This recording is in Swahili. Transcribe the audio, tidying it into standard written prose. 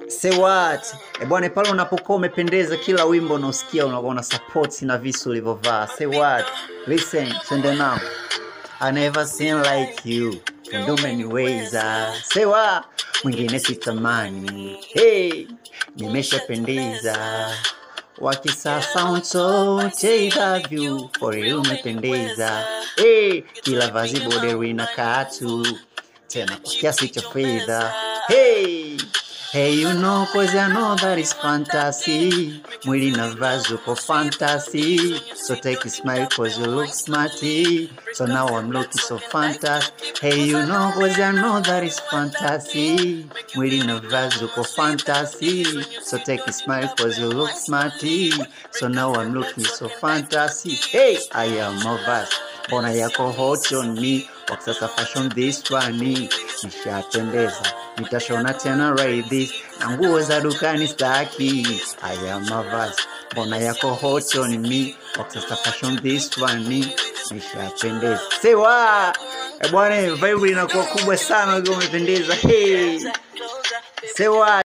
Say what? Bwana pale unapokuwa umependeza kila wimbo unaosikia unaona support na visu ulivovaa. Say what? Listen, twende now. I never seen like you. Ndo umeniweza. Say what? Mwingine sitamani. Hey, nimeshapendeza. Wakisa sound so love you. For you umependeza. Hey, kila vazi bode na katu. Tena kwa kiasi cha fedha. Hey, hey, you know, cause I know that is fantasy. Mwili na vazi uko fantasy. So take a smile cause you look smarty. So now I'm looking so fantastic. Hey, you know, cause I know that is fantasy. Mwili na vazi uko fantasy. So take a smile cause you look smarty. So now I'm looking so fantasy. Hey, I am a vast. Bona yako hot on me. Wakisasa fashion this one. Nishapendeza, nitashona tena right this. Na nguo za dukani staki. I am a vast. Bona yako hot on me. Wakisasa fashion this one. Nishapendeza. Say what? Bwana vibe inakuwa kubwa sana ukiwa umependeza. Hey. Say what?